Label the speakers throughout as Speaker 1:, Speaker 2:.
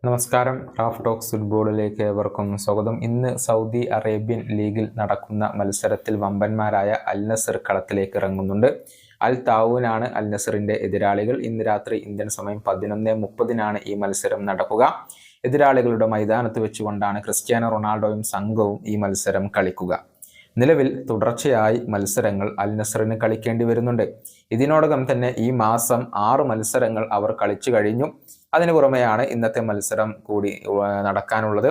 Speaker 1: നമസ്കാരം. Raf talks ഫുട്ബോളിലേക്ക് ഏവർക്കും സ്വാഗതം. ഇന്ന് സൗദി അറേബ്യൻ ലീഗിൽ നടക്കുന്ന മത്സരത്തിൽ വമ്പന്മാരായ അൽ നസർ കളത്തിലേക്ക് ഇറങ്ങുന്നുണ്ട്. അൽ താവൂനാണ് അൽ നസറിന്റെ എതിരാളികൾ. ഇന്ന് രാത്രി ഇന്ത്യൻ സമയം 11:30 ഈ മത്സരം നടക്കുക. എതിരാളികളുടെ മൈതാനത്ത് വെച്ചുകൊണ്ടാണ് ക്രിസ്ത്യാനോ റൊണാൾഡോയും സംഘവും ഈ മത്സരം കളിക്കുക. നിലവിൽ തുടർച്ചയായി മത്സരങ്ങൾ അൽ നസറിന് കളിക്കേണ്ടി വരുന്നുണ്ട്. ഇതിനോടകം തന്നെ ഈ മാസം 6 മത്സരങ്ങൾ അവർ കളിച്ചു കഴിഞ്ഞു. അതിനു പുറമെയാണ് ഇന്നത്തെ മത്സരം കൂടി നടക്കാനുള്ളത്.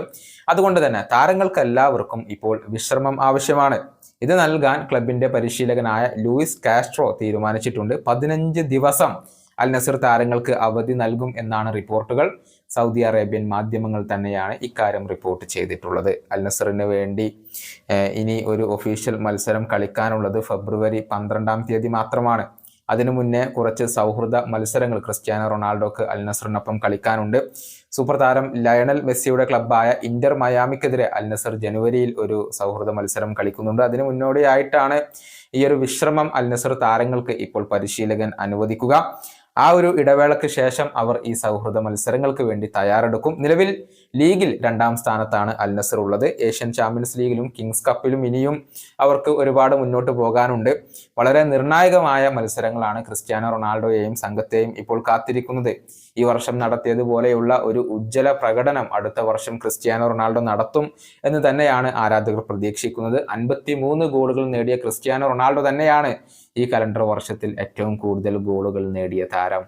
Speaker 1: അതുകൊണ്ട് തന്നെ താരങ്ങൾക്കെല്ലാവർക്കും ഇപ്പോൾ വിശ്രമം ആവശ്യമാണ്. ഇത് നൽകാൻ ക്ലബിന്റെ പരിശീലകനായ ലൂയിസ് കാസ്ട്രോ തീരുമാനിച്ചിട്ടുണ്ട്. 15 ദിവസം അൽ നസർ താരങ്ങൾക്ക് അവധി നൽകും എന്നാണ് റിപ്പോർട്ടുകൾ. സൗദി അറേബ്യൻ മാധ്യമങ്ങൾ തന്നെയാണ് ഇക്കാര്യം റിപ്പോർട്ട് ചെയ്തിട്ടുള്ളത്. അൽ നസറിന് വേണ്ടി ഇനി ഒരു ഒഫീഷ്യൽ മത്സരം കളിക്കാനുള്ളത് ഫെബ്രുവരി 12 മാത്രമാണ്. അതിനു മുന്നേ കുറച്ച് സൗഹൃദ മത്സരങ്ങൾ ക്രിസ്ത്യാനോ റൊണാൾഡോക്ക് അൽ നസറിനൊപ്പം കളിക്കാനുണ്ട്. സൂപ്പർ താരം ലയണൽ മെസ്സിയുടെ ക്ലബ്ബായ ഇന്റർ മയാമിക്കെതിരെ അൽ നസർ ജനുവരിയിൽ ഒരു സൗഹൃദ മത്സരം കളിക്കുന്നുണ്ട്. അതിനു മുന്നോടിയായിട്ടാണ് ഈ ഒരു വിശ്രമം അൽ നസർ താരങ്ങൾക്ക് ഇപ്പോൾ പരിശീലകൻ അനുവദിക്കുക. ആ ഒരു ഇടവേളയ്ക്ക് ശേഷം അവർ ഈ സൗഹൃദ മത്സരങ്ങൾക്ക് വേണ്ടി തയ്യാറെടുക്കും. നിലവിൽ ലീഗിൽ 2ാം സ്ഥാനത്താണ് അൽ നസർ ഉള്ളത്. ഏഷ്യൻ ചാമ്പ്യൻസ് ലീഗിലും കിങ്സ് കപ്പിലും ഇനിയും അവർക്ക് ഒരുപാട് മുന്നോട്ട് പോകാനുണ്ട്. വളരെ നിർണായകമായ മത്സരങ്ങളാണ് ക്രിസ്ത്യാനോ റൊണാൾഡോയെയും സംഘത്തെയും ഇപ്പോൾ കാത്തിരിക്കുന്നത്. ഈ വർഷം നടത്തിയതുപോലെയുള്ള ഒരു ഉജ്ജ്വല പ്രകടനം അടുത്ത വർഷം ക്രിസ്ത്യാനോ റൊണാൾഡോ നടത്തും എന്ന് തന്നെയാണ് ആരാധകർ പ്രതീക്ഷിക്കുന്നത്. 53 ഗോളുകൾ നേടിയ ക്രിസ്ത്യാനോ റൊണാൾഡോ തന്നെയാണ് ഈ കലണ്ടർ വർഷത്തിൽ ഏറ്റവും കൂടുതൽ ഗോളുകൾ നേടിയ താരം.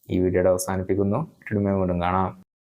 Speaker 1: ഈ വീഡിയോയുടെ അവസാനിപ്പിക്കുന്നു. വീണ്ടും കാണാം.